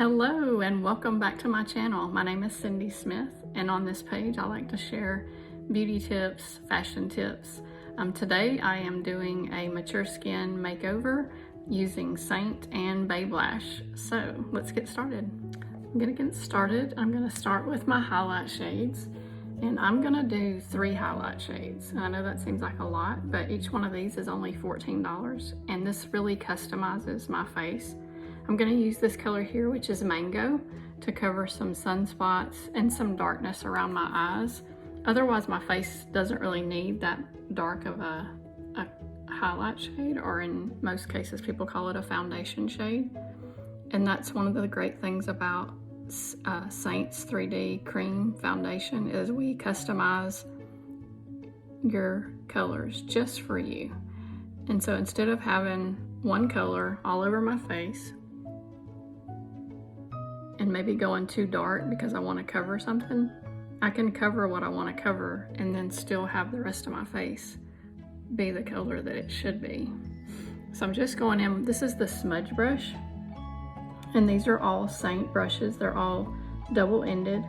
Hello and welcome back to my channel. My name is Cindy Smith, and on this page I like to share beauty tips, fashion tips. Today I am doing a mature skin makeover using Seint and Babelash. So let's get started. I'm gonna start with my highlight shades, and I'm gonna do 3 highlight shades. And I know that seems like a lot, but each one of these is only $14, and this really customizes my face. I'm going to use this color here, which is Mango, to cover some sunspots and some darkness around my eyes. Otherwise, my face doesn't really need that dark of a highlight shade, or in most cases, people call it a foundation shade. And that's one of the great things about Seint's 3D Cream Foundation is we customize your colors just for you. And so instead of having one color all over my face, and maybe going too dark because I want to cover something, I can cover what I want to cover and then still have the rest of my face be the color that it should be. So I'm just going in, this is the smudge brush, and these are all Seint brushes. They're all double-ended,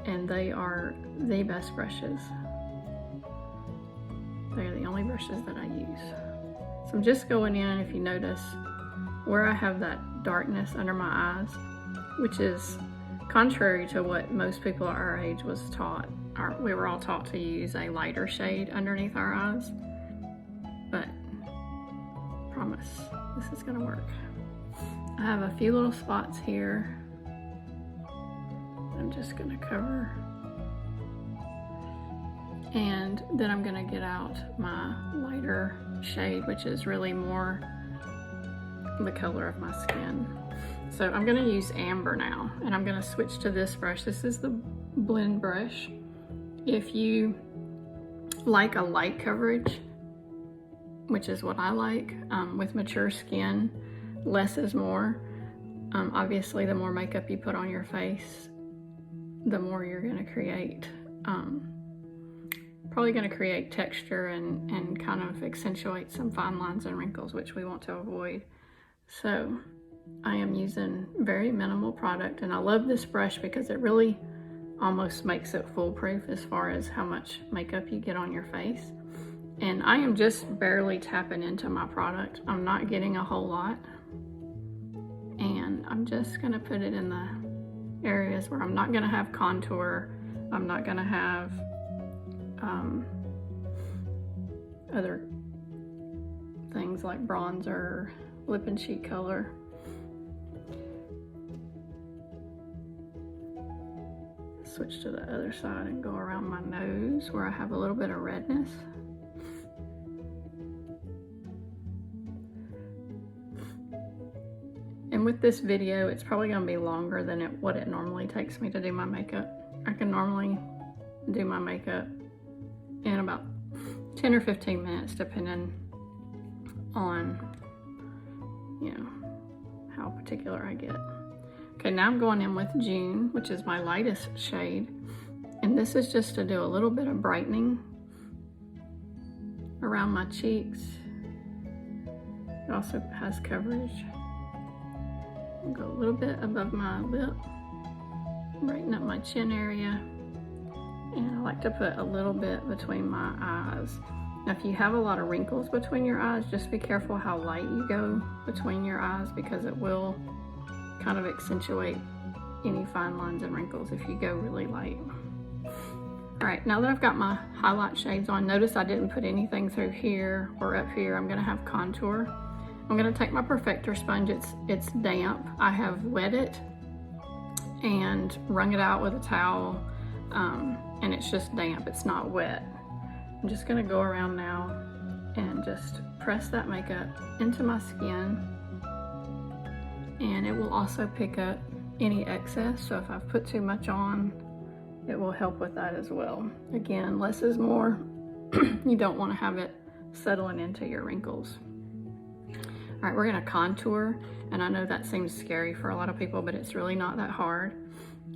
and they are the best brushes. They're the only brushes that I use. So I'm just going in, if you notice, where I have that darkness under my eyes, which is contrary to what most people our age was taught. We were all taught to use a lighter shade underneath our eyes, but promise, this is gonna work. I have a few little spots here I'm just gonna cover, and then I'm gonna get out my lighter shade, which is really more the color of my skin. So I'm gonna use amber now, and I'm gonna switch to this brush. This is the blend brush. If you like a light coverage, which is what I like, with mature skin, less is more. Obviously, the more makeup you put on your face, the more you're gonna create, probably gonna create texture and kind of accentuate some fine lines and wrinkles, which we want to avoid. So I am using very minimal product, and I love this brush because it really almost makes it foolproof as far as how much makeup you get on your face. And I am just barely tapping into my product. I'm not getting a whole lot, and I'm just gonna put it in the areas where I'm not gonna have contour, I'm not gonna have other things like bronzer, lip and cheek color. Switch to the other side and go around my nose where I have a little bit of redness. And with this video, it's probably gonna be longer than what it normally takes me to do my makeup. I can normally do my makeup in about 10 or 15 minutes, depending on, how particular I get. Okay, now I'm going in with June, which is my lightest shade. And this is just to do a little bit of brightening around my cheeks. It also has coverage. I'll go a little bit above my lip, brighten up my chin area. And I like to put a little bit between my eyes. Now, if you have a lot of wrinkles between your eyes, just be careful how light you go between your eyes, because it will kind of accentuate any fine lines and wrinkles if you go really light. All right, now that I've got my highlight shades on, notice I didn't put anything through here or up here. I'm gonna have contour. I'm gonna take my perfector sponge, it's damp. I have wet it and wrung it out with a towel, and it's just damp, it's not wet. I'm just gonna go around now and just press that makeup into my skin, and it will also pick up any excess. So if I've put too much on, it will help with that as well. Again, less is more. You don't want to have it settling into your wrinkles. All right, we're gonna contour, and I know that seems scary for a lot of people, but it's really not that hard.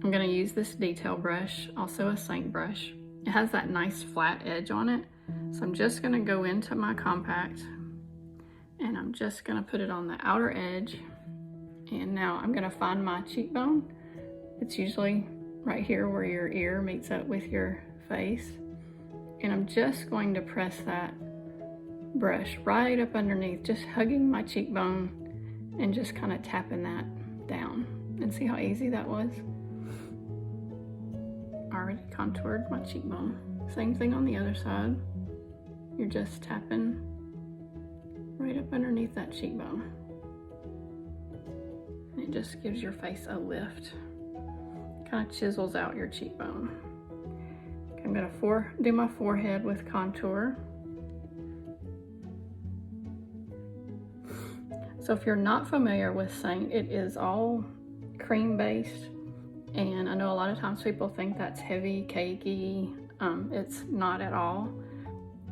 I'm gonna use this detail brush, also a Seint brush. It has that nice flat edge on it. So I'm just gonna go into my compact, and I'm just gonna put it on the outer edge And now I'm gonna find my cheekbone. It's usually right here where your ear meets up with your face. And I'm just going to press that brush right up underneath, just hugging my cheekbone and just kind of tapping that down. And see how easy that was? Already contoured my cheekbone. Same thing on the other side. You're just tapping right up underneath that cheekbone. And it just gives your face a lift. Kind of chisels out your cheekbone. Okay, I'm gonna do my forehead with contour. So if you're not familiar with Seint, it is all cream based. And I know a lot of times people think that's heavy, cakey. It's not at all.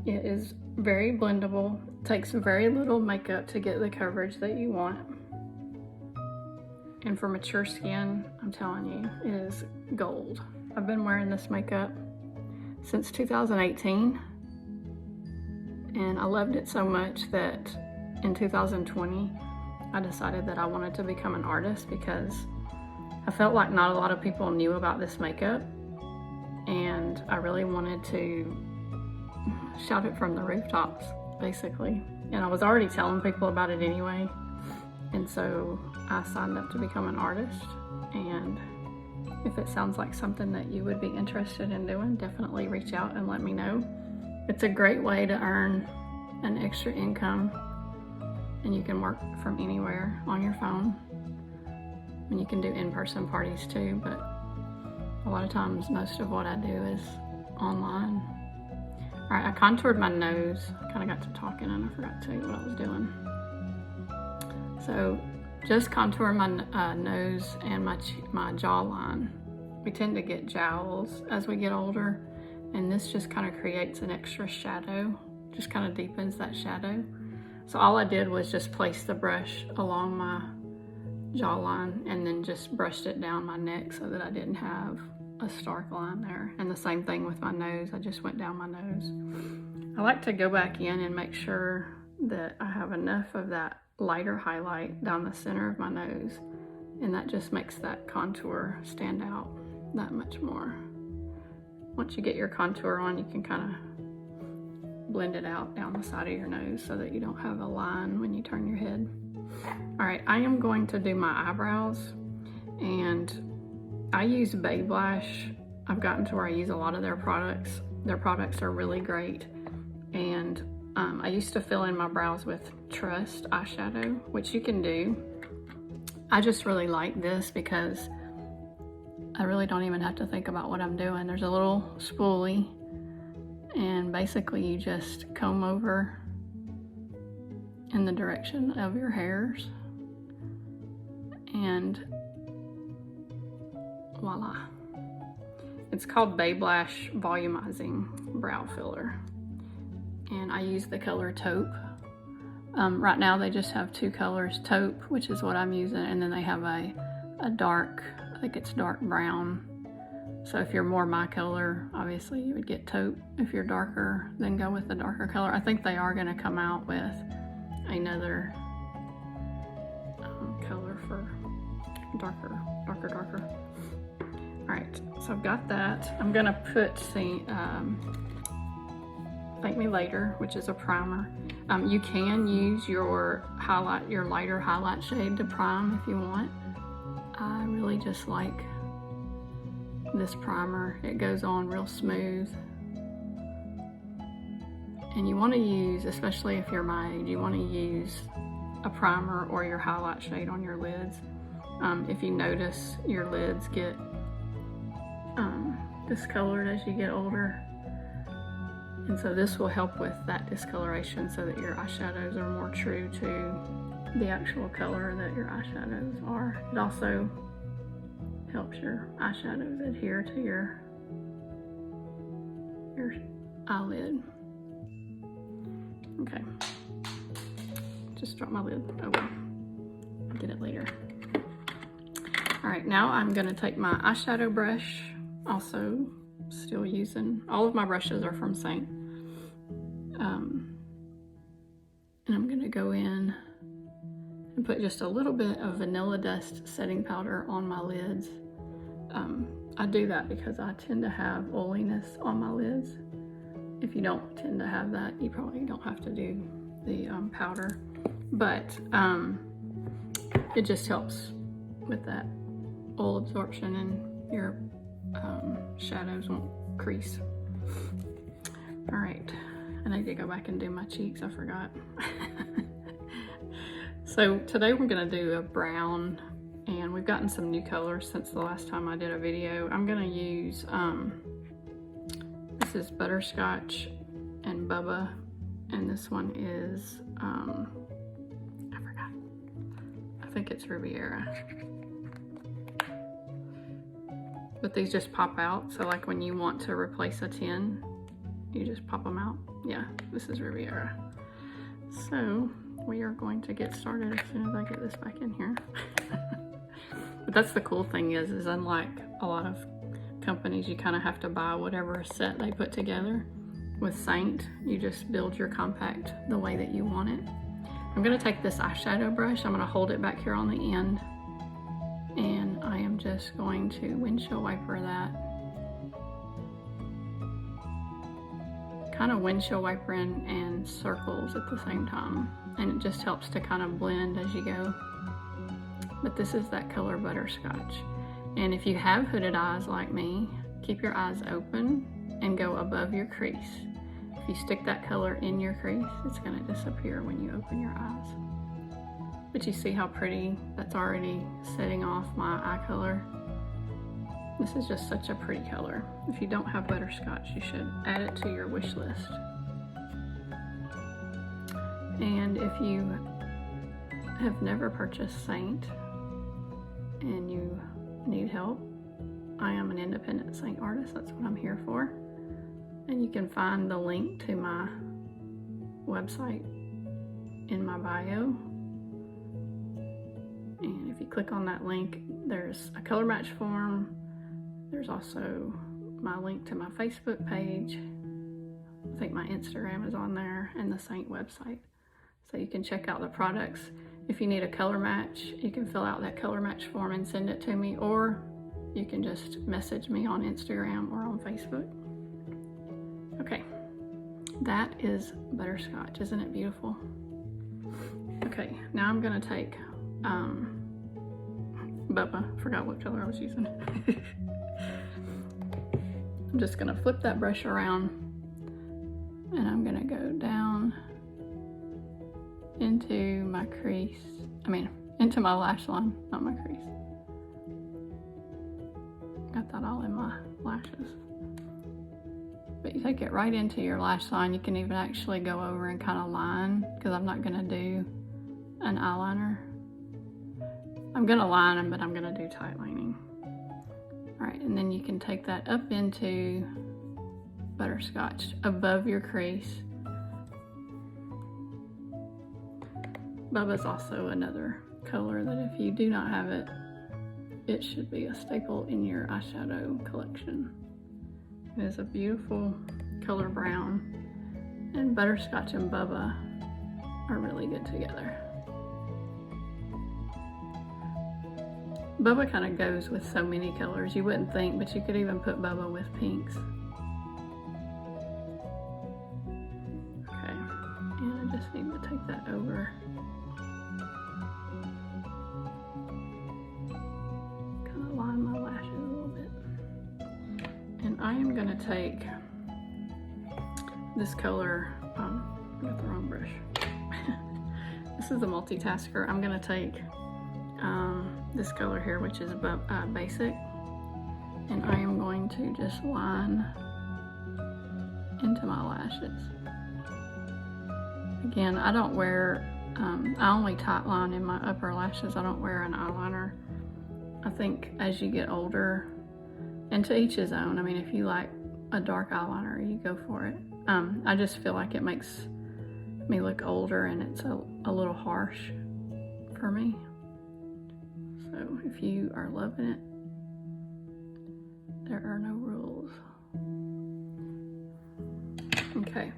It is very blendable. Takes very little makeup to get the coverage that you want. And for mature skin, I'm telling you, it is gold. I've been wearing this makeup since 2018. And I loved it so much that in 2020, I decided that I wanted to become an artist because I felt like not a lot of people knew about this makeup, and I really wanted to shout it from the rooftops, basically. And I was already telling people about it anyway, and so I signed up to become an artist. And if it sounds like something that you would be interested in doing, definitely reach out and let me know. It's a great way to earn an extra income, and you can work from anywhere on your phone. And you can do in-person parties too, but a lot of times most of what I do is online. All right, I contoured my nose. I kind of got to talking and I forgot to tell you what I was doing. So just contour my nose and my jawline. We tend to get jowls as we get older, and this just kind of creates an extra shadow, just kind of deepens that shadow. So all I did was just place the brush along my jawline and then just brushed it down my neck so that I didn't have a stark line there. And the same thing with my nose. I just went down my nose. I like to go back in and make sure that I have enough of that lighter highlight down the center of my nose, and that just makes that contour stand out that much more. Once you get your contour on, you can kind of blend it out down the side of your nose so that you don't have a line when you turn your head. All right, I am going to do my eyebrows, and I use Babelash. I've gotten to where I use a lot of their products. Their products are really great, and I used to fill in my brows with Trust eyeshadow, which you can do. I just really like this because I really don't even have to think about what I'm doing. There's a little spoolie, and basically you just comb over in the direction of your hairs, and voila. It's called Babelash Volumizing Brow Filler, and I use the color Taupe. Right now they just have two colors, Taupe, which is what I'm using, and then they have a dark, I think it's dark brown. So if you're more my color, obviously you would get Taupe. If you're darker, then go with the darker color. I think they are going to come out with another color for darker. All right, so I've got that. I'm gonna put the Thank Me Later, which is a primer. You can use your lighter highlight shade to prime if you want. I really just like this primer. It goes on real smooth. And you want to use, especially if you're my age, you want to use a primer or your highlight shade on your lids. If you notice your lids get discolored as you get older, and so this will help with that discoloration so that your eyeshadows are more true to the actual color that your eyeshadows are. It also helps your eyeshadows adhere to your eyelid. Okay, just drop my lid. Oh well, I'll get it later. All right, now I'm gonna take my eyeshadow brush, also still using, all of my brushes are from Seint. And I'm gonna go in and put just a little bit of vanilla dust setting powder on my lids. I do that because I tend to have oiliness on my lids. If you don't tend to have that, you probably don't have to do the powder, but it just helps with that oil absorption, and your shadows won't crease. All right, I need to go back and do my cheeks, I forgot. So today we're gonna do a brown, and we've gotten some new colors since the last time I did a video. I'm gonna use, this is Butterscotch and Bubba, and this one is, I forgot, I think it's Riviera. But these just pop out, so like when you want to replace a tin, you just pop them out. Yeah, this is Riviera. So we are going to get started as soon as I get this back in here. But that's the cool thing is unlike a lot of companies, you kind of have to buy whatever set they put together. With Seint, you just build your compact the way that you want it. I'm gonna take this eyeshadow brush, I'm gonna hold it back here on the end, and I am just going to windshield wiper that. Kind of windshield wiper in and circles at the same time, and it just helps to kind of blend as you go. But this is that color Butterscotch. And if you have hooded eyes like me, keep your eyes open and go above your crease. If you stick that color in your crease, it's gonna disappear when you open your eyes. But you see how pretty that's already setting off my eye color? This is just such a pretty color. If you don't have Butterscotch, you should add it to your wish list. And if you have never purchased Seint and you need help, I am an independent Seint artist. That's what I'm here for. And you can find the link to my website in my bio. And if you click on that link, there's a color match form. There's also my link to my Facebook page. I think my Instagram is on there, and the Seint website. So you can check out the products. If you need a color match, you can fill out that color match form and send it to me, or you can just message me on Instagram or on Facebook. Okay, that is Butterscotch. Isn't it beautiful? Okay, now I'm gonna take Bubba. Forgot what color I was using. I'm just gonna flip that brush around, and I'm gonna go down into my crease. Into my lash line, not my crease. Got that all in my lashes. But you take it right into your lash line. You can even actually go over and kind of line, because I'm not gonna do an eyeliner. I'm gonna line them, but I'm gonna do tight lining. All right, and then you can take that up into Butterscotch above your crease. Bubba's also another color that if you do not have it, it should be a staple in your eyeshadow collection. It is a beautiful color brown, and Butterscotch and Bubba are really good together. Bubba kind of goes with so many colors, you wouldn't think, but you could even put Bubba with pinks. Okay, and I just need to take that over. Kind of line my lashes a little bit. And I am gonna take this color, I got the wrong brush. This is a multitasker. I'm gonna take this color here, which is basic, and I am going to just line into my lashes. Again, I don't wear, I only tight line in my upper lashes. I don't wear an eyeliner. I think as you get older, and to each his own, if you like a dark eyeliner, you go for it. I just feel like it makes me look older, and it's a little harsh for me. So if you are loving it, there are no rules. Okay,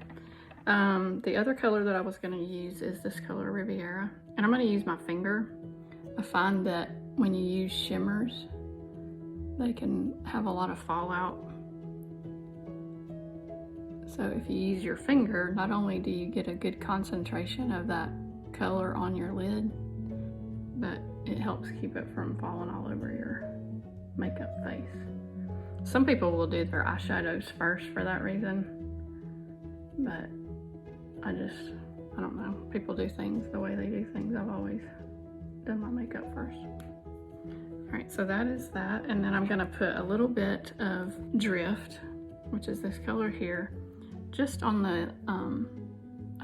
the other color that I was going to use is this color Riviera, And I'm going to use my finger. I find that when you use shimmers, they can have a lot of fallout. So if you use your finger, not only do you get a good concentration of that color on your lid, but it helps keep it from falling all over your makeup face. Some people will do their eyeshadows first for that reason, but I don't know. People do things the way they do things. I've always done my makeup first. All right, so that is that. And then I'm gonna put a little bit of Drift, which is this color here, just on the,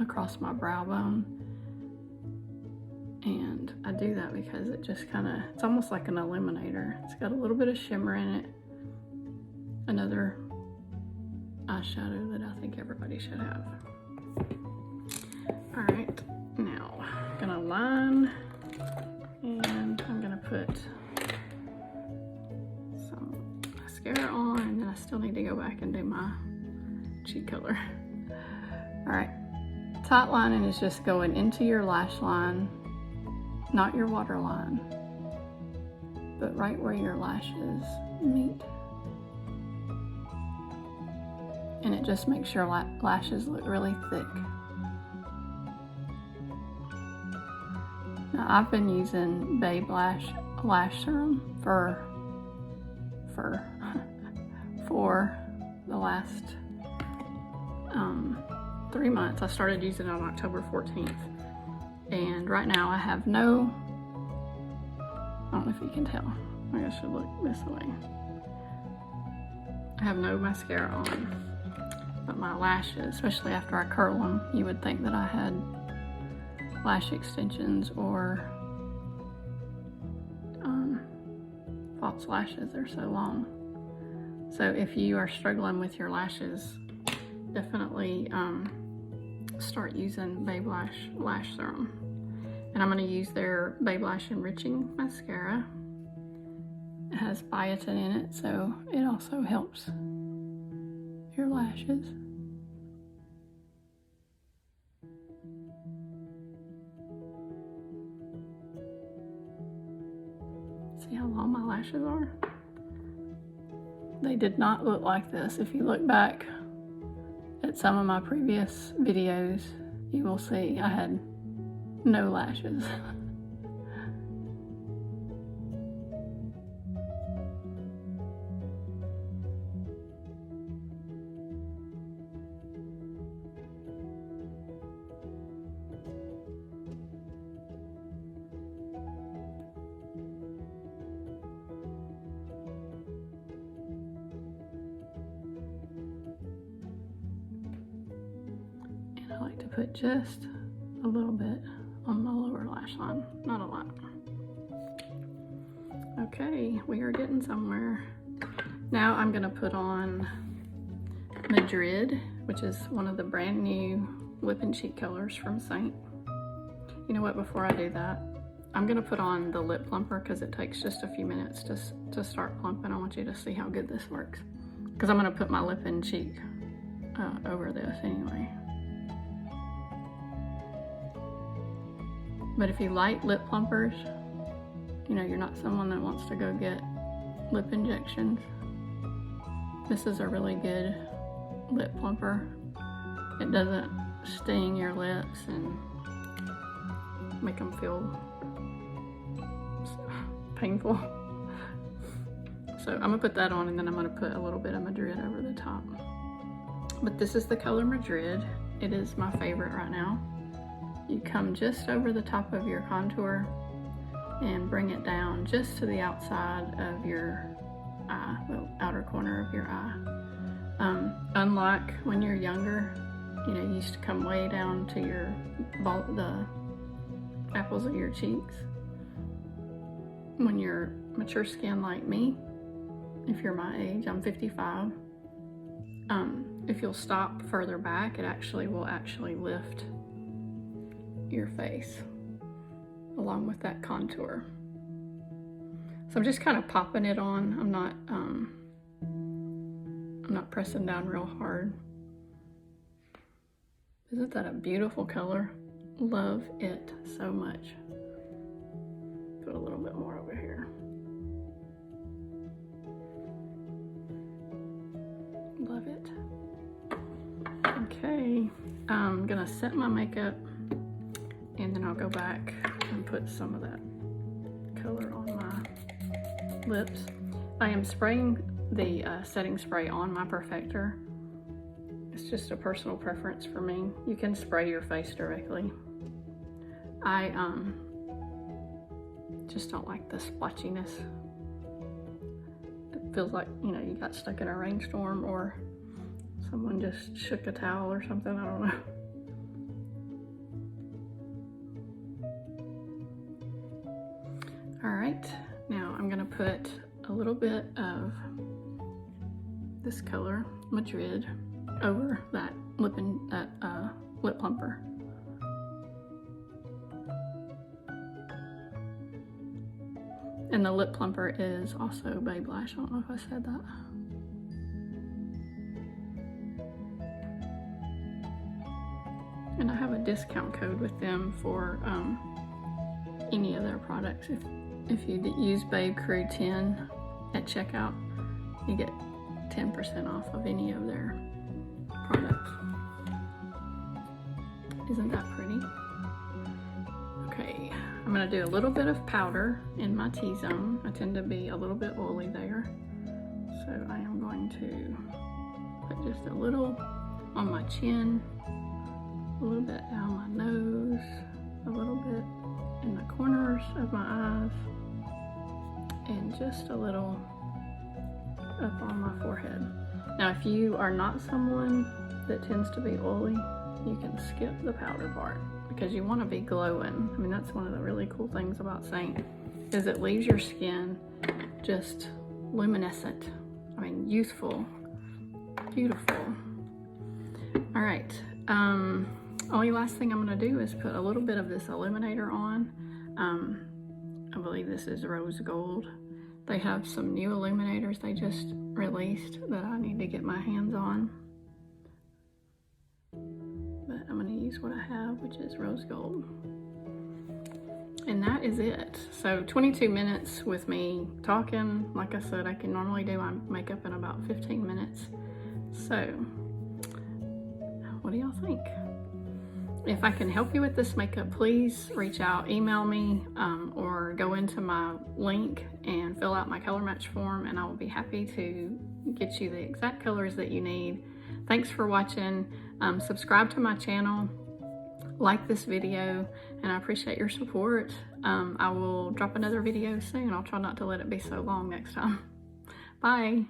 across my brow bone. And I do that because it just it's almost like an illuminator. It's got a little bit of shimmer in it. Another eyeshadow that I think everybody should have. All right, now I'm gonna line, and I'm gonna put some mascara on, and then I still need to go back and do my cheek color. All right, tight lining is just going into your lash line, not your waterline, but right where your lashes meet. And it just makes your lashes look really thick. Now I've been using Babelash lash serum for the last 3 months. I started using it on October 14th. And right now I have no, I don't know if you can tell, maybe I should look this way. I have no mascara on, but my lashes, especially after I curl them, you would think that I had lash extensions or false lashes. They're so long. So if you are struggling with your lashes, definitely start using Babelash lash serum. And I'm going to use their Babelash Enriching Mascara. It has biotin in it, so it also helps your lashes. See how long my lashes are? They did not look like this. If you look back at some of my previous videos, you will see I had no lashes. I like to put just a little bit on my lower lash line, not a lot. Okay, we are getting somewhere. Now I'm gonna put on Madrid, which is one of the brand new lip and cheek colors from Seint. You know what, before I do that, I'm gonna put on the lip plumper because it takes just a few minutes to start plumping. I want you to see how good this works, because I'm gonna put my lip and cheek over this anyway. But if you like lip plumpers, you know, you're not someone that wants to go get lip injections, this is a really good lip plumper. It doesn't sting your lips and make them feel painful. So I'm gonna put that on, and then I'm gonna put a little bit of Madrid over the top. But this is the color Madrid. It is my favorite right now. You come just over the top of your contour and bring it down just to the outside of your eye, the outer corner of your eye. Unlike when you're younger, you know, you used to come way down to the apples of your cheeks. When you're mature skin like me, if you're my age, I'm 55, if you'll stop further back, it will actually lift your face along with that contour. So I'm just kind of popping it on. I'm not pressing down real hard. Isn't that a beautiful color? Love it so much. Okay, I'm gonna set my makeup and then I'll go back and put some of that color on my lips. I am spraying the setting spray on my perfector. It's just a personal preference for me. You can spray your face directly. I just don't like the splotchiness. It feels like, you know, you got stuck in a rainstorm or someone just shook a towel or something, I don't know. All right, now I'm gonna put a little bit of this color, Madrid, over that lip plumper. And the lip plumper is also Babelash. I don't know if I said that. And I have a discount code with them for any of their products. If you use Babe Crew 10 at checkout, you get 10% off of any of their products. Isn't that pretty? Okay, I'm gonna do a little bit of powder in my T-zone. I tend to be a little bit oily there. So I am going to put just a little on my chin, a little bit down my nose, a little bit in the corners of my eyes, and just a little up on my forehead. Now, if you are not someone that tends to be oily, you can skip the powder part because you want to be glowing. I mean, that's one of the really cool things about Seint, is it leaves your skin just luminescent. I mean, youthful, beautiful. All right, only last thing I'm gonna do is put a little bit of this Illuminator on. I believe this is rose gold. They have some new illuminators they just released that I need to get my hands on. But I'm gonna use what I have, which is rose gold. And that is it. So 22 minutes with me talking. Like I said, I can normally do my makeup in about 15 minutes. So, what do y'all think? If I can help you with this makeup, please reach out, email me, or go into my link and fill out my color match form, and I will be happy to get you the exact colors that you need. Thanks for watching. Subscribe to my channel, like this video, and I appreciate your support. I will drop another video soon. I'll try not to let it be so long next time. Bye.